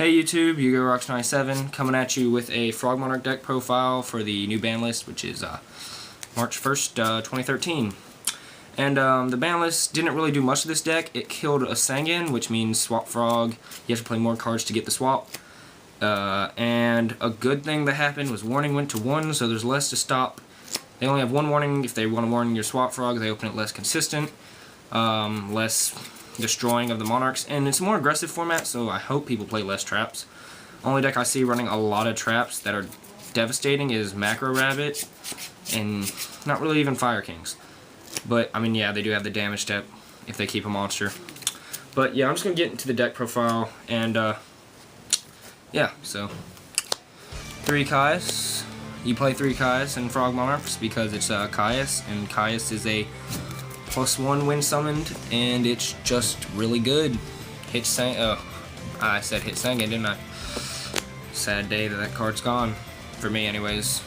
Hey YouTube, YugoRocks97 coming at you with a Frog Monarch deck profile for the new ban list, which is March 1st, 2013. And the ban list didn't really do much of this deck. It killed a Sangan, which means swap Frog. You have to play more cards to get the swap. And a good thing that happened was warning went to 1, so there's less to stop. They only have 1 warning. If they want to warn your swap Frog, they open it less consistent, less destroying of the Monarchs, and it's a more aggressive format, so I hope people play less traps. Only deck I see running a lot of traps that are devastating is Macro Rabbit, and not really even Fire Kings. But, I mean, yeah, they do have the damage step if they keep a monster. But, yeah, I'm just going to get into the deck profile, and, yeah, so 3 Caius. You play 3 Caius in Frog Monarchs because it's Caius, and Caius is a +1 when summoned, and it's just really good. Hit I said hit Sangan, didn't I? Sad day that card's gone. For me, anyways.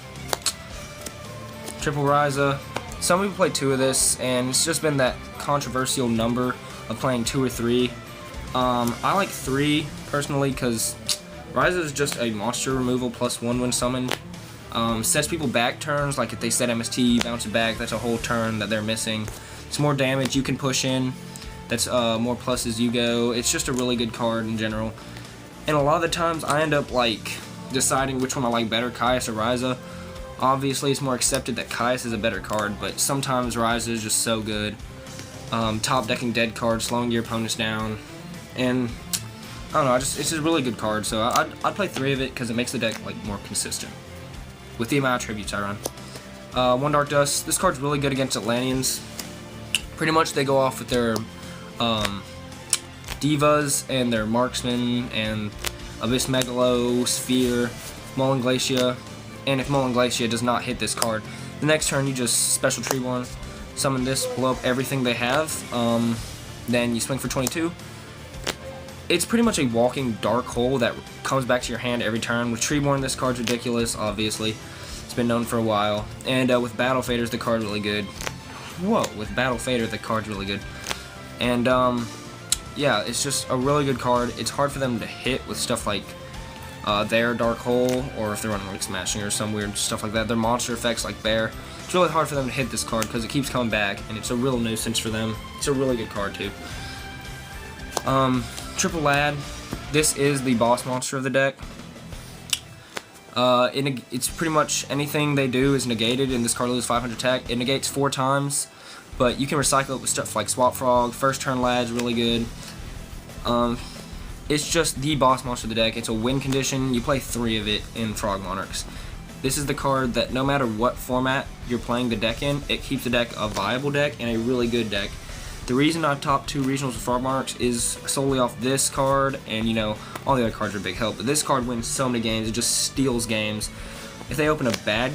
Triple Ryza. Some people play 2 of this, and it's just been that controversial number of playing 2 or 3. I like 3, personally, because Ryza is just a monster removal +1 when summoned. Sets people back turns, like if they set MST, bounce it back, that's a whole turn that they're missing. It's more damage you can push in. That's more plus as you go. It's just a really good card in general. And a lot of the times I end up like deciding which one I like better, Caius or Ryza. Obviously it's more accepted that Caius is a better card, but sometimes Ryza is just so good. Top decking dead cards, slowing your opponents down. And I don't know, it's just a really good card, so I'd play 3 of it because it makes the deck like more consistent with the amount of tributes I run. 1 Dark Dust. This card's really good against Atlanteans. Pretty much they go off with their Divas and their Marksman and Abyss Megalo, Sphere, Mullen Glacia. And if Mullen Glacia does not hit this card, the next turn you just Special Tree-born, summon this, blow up everything they have, then you swing for 22. It's pretty much a walking dark hole that comes back to your hand every turn. With Treeborn, this card's ridiculous, obviously. It's been known for a while. And with Battle Faders, the card's really good. Whoa, with Battle Fader, the card's really good. And, yeah, it's just a really good card. It's hard for them to hit with stuff like their Dark Hole, or if they're running like Smashing or some weird stuff like that. Their monster effects like Bear. It's really hard for them to hit this card because it keeps coming back, and it's a real nuisance for them. It's a really good card, too. Triple Lad. This is the boss monster of the deck. It's pretty much anything they do is negated, and this card loses 500 attack. It negates 4 times, but you can recycle it with stuff like Swap Frog. First turn Lad's really good. It's just the boss monster of the deck. It's a win condition. You play 3 of it in Frog Monarchs. This is the card that no matter what format you're playing the deck in, it keeps the deck a viable deck and a really good deck. The reason I've top 2 regionals with Frog Monarchs is solely off this card, and you know, all the other cards are a big help, but this card wins so many games, it just steals games. If they open a bad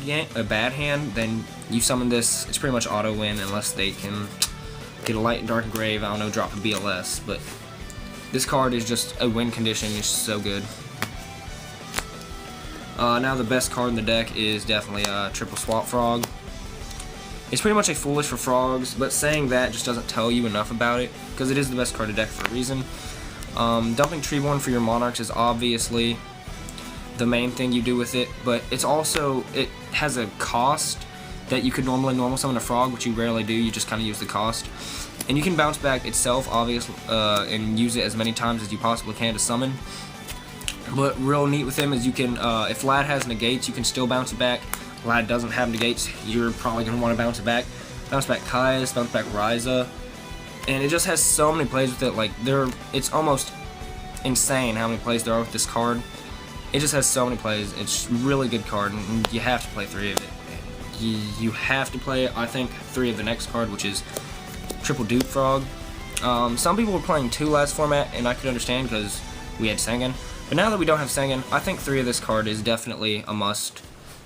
hand, then you summon this, it's pretty much auto win unless they can get a Light and Dark Grave, I don't know, drop a BLS, but this card is just a win condition, it's so good. Now the best card in the deck is definitely Triple Swap Frog. It's pretty much a foolish for frogs, but saying that just doesn't tell you enough about it, because it is the best card of the deck for a reason. Dumping Treeborn for your Monarchs is obviously the main thing you do with it, but it's also, it has a cost that you could normally normal summon a frog, which you rarely do, you just kind of use the cost. And you can bounce back itself, obviously, and use it as many times as you possibly can to summon. But real neat with him is you can, if Lad has negates, you can still bounce it back. Lad doesn't have negates, you're probably going to want to bounce it back. Bounce back Caius, bounce back Ryza. And it just has so many plays with it, like, it's almost insane how many plays there are with this card. It just has so many plays, it's a really good card, and you have to play 3 of it. You have to play, I think, 3 of the next card, which is Triple Dupe Frog. Some people were playing 2 last format, and I could understand because we had Sangan. But now that we don't have Sangan, I think 3 of this card is definitely a must.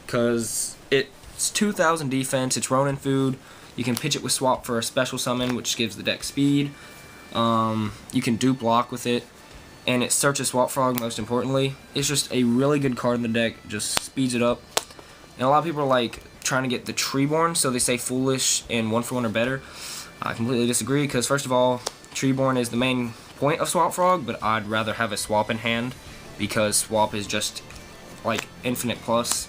Because it's 2,000 defense, it's Ronin food, you can pitch it with swap for a special summon, which gives the deck speed, you can dupe block with it, and it searches Swap Frog most importantly. It's just a really good card in the deck, just speeds it up. And a lot of people are like trying to get the Treeborn, so they say Foolish and 1-for-1 are better. I completely disagree, because first of all, Treeborn is the main point of Swap Frog, but I'd rather have a swap in hand because swap is just like infinite plus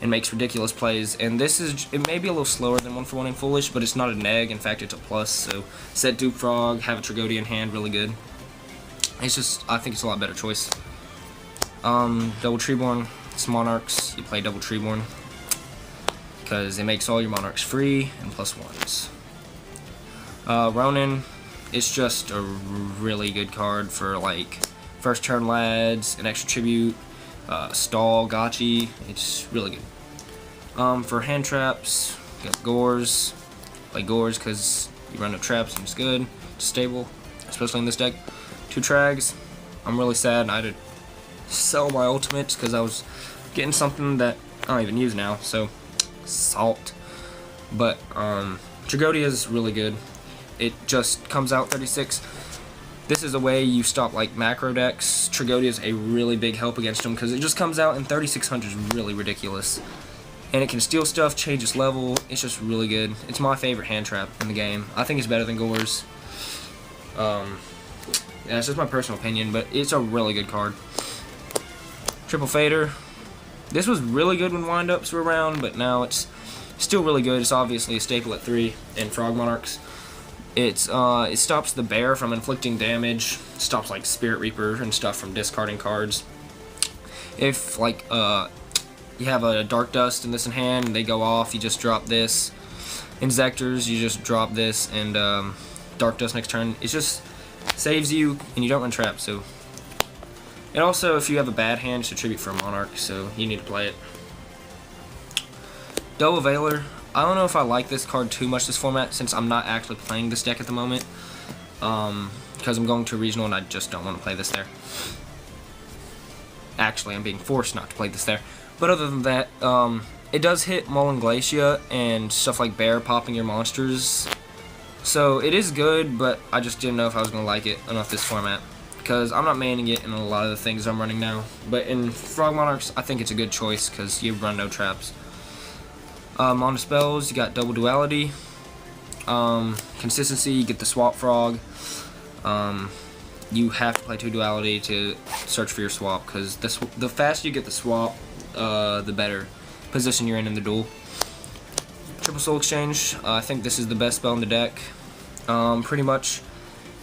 and makes ridiculous plays. And this is, it may be a little slower than 1-for-1 in Foolish, but it's not a neg. In fact, it's a plus. So set Duke Frog, have a Tragodia in hand, really good. It's just, I think it's a lot better choice. Double Treeborn, it's Monarchs. You play double Treeborn because it makes all your Monarchs free and +1s. Ronin, it's just a really good card for like first turn lads, an extra tribute, stall, gotchi. It's really good. For hand traps, you got Gores. Play Gores because you run no traps and it's good. It's stable, especially in this deck. 2 Trags. I'm really sad I had to sell my ultimates because I was getting something that I don't even use now. So salt. But Tragodia is really good. It just comes out 36. This is a way you stop like macro decks. Tragodia is a really big help against them because it just comes out in 3600 is really ridiculous. And it can steal stuff, change its level. It's just really good. It's my favorite hand trap in the game. I think it's better than Gores. Yeah, it's just my personal opinion, but it's a really good card. Triple Fader. This was really good when windups were around, but now it's still really good. It's obviously a staple at 3 in Frog Monarchs. It stops the bear from inflicting damage. Stops like Spirit Reaper and stuff from discarding cards. If like you have a Dark Dust and this in hand and they go off, you just drop this. Inzectors, you just drop this and Dark Dust next turn. It just saves you and you don't run traps. So, and also if you have a bad hand, it's a tribute for a Monarch, so you need to play it. Double Veiler. I don't know if I like this card too much this format since I'm not actually playing this deck at the moment. Because I'm going to a regional and I just don't want to play this there. Actually, I'm being forced not to play this there. But other than that, it does hit Mullen Glacia and stuff like bear popping your monsters. So it is good, but I just didn't know if I was going to like it enough this format. Because I'm not maining it in a lot of the things I'm running now. But in Frog Monarchs, I think it's a good choice because you run no traps. On the spells, you got Double Duality. Consistency, you get the Swap Frog. You have to play 2 Duality to search for your swap, because the faster you get the swap, the better position you're in the duel. Triple Soul Exchange, I think this is the best spell in the deck. Pretty much,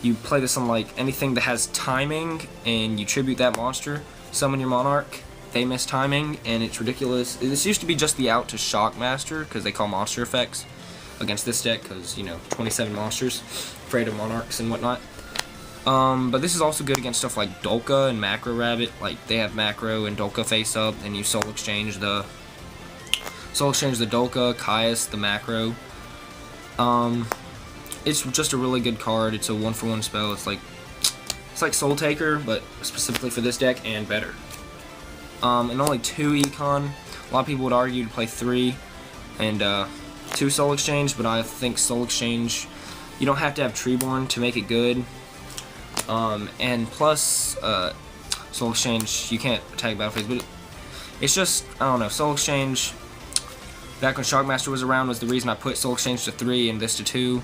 you play this on like anything that has timing, and you tribute that monster, summon your Monarch. They miss timing, and it's ridiculous. This used to be just the out to Shockmaster, because they call monster effects against this deck, because, you know, 27 monsters, afraid of Monarchs and whatnot. But this is also good against stuff like Dolka and Macro Rabbit. Like, they have Macro and Dolka face up, and you Soul Exchange the Dolka, Caius the Macro. It's just a really good card. It's a 1-for-1 spell. It's like Soul Taker, but specifically for this deck, and better. And only 2 Econ. A lot of people would argue to play 3 and 2 Soul Exchange, but I think Soul Exchange, you don't have to have Treeborn to make it good. And plus, Soul Exchange, you can't attack battlefields, but it's just, I don't know, Soul Exchange, back when Shockmaster was around, was the reason I put Soul Exchange to 3 and this to 2.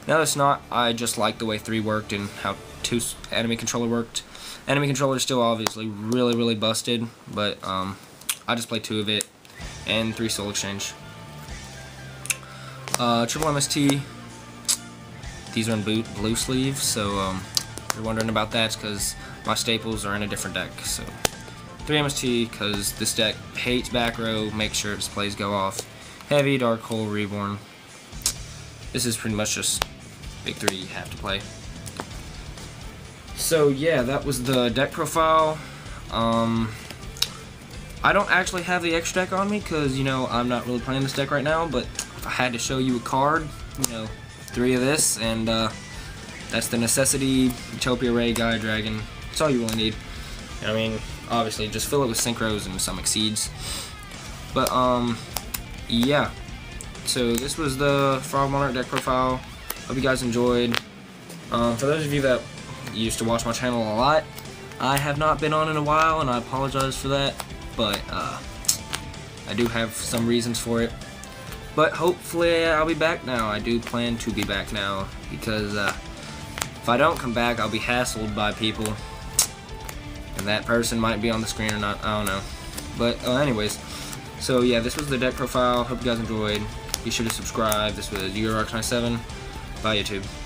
Now it's not, I just like the way 3 worked and how 2 enemy controller worked. Enemy controller is still obviously really, really busted, but I just play 2 of it and 3 Soul Exchange. Triple MST, these are in blue sleeves, so if you're wondering about that, it's because my staples are in a different deck. So 3 MST, because this deck hates back row, make sure its plays go off. Heavy, Dark Hole, Reborn. This is pretty much just big 3 you have to play. So yeah, that was the deck profile. I don't actually have the extra deck on me because, you know, I'm not really playing this deck right now, but if I had to show you a card, you know, 3 of this, and that's the Necessity, Utopia Ray, Gaia Dragon. That's all you really need. I mean, obviously, just fill it with Synchros and some Exceeds. But, yeah. So this was the Frog Monarch deck profile. Hope you guys enjoyed. For those of you that used to watch my channel a lot, I have not been on in a while, and I apologize for that, but I do have some reasons for it. But hopefully I'll be back now. I do plan to be back now, because if I don't come back, I'll be hassled by people, and and that person might be on the screen or not, I don't know. But anyways, so yeah, this was the deck profile. Hope you guys enjoyed. Be sure to subscribe. This was Yea I 97. Bye, YouTube.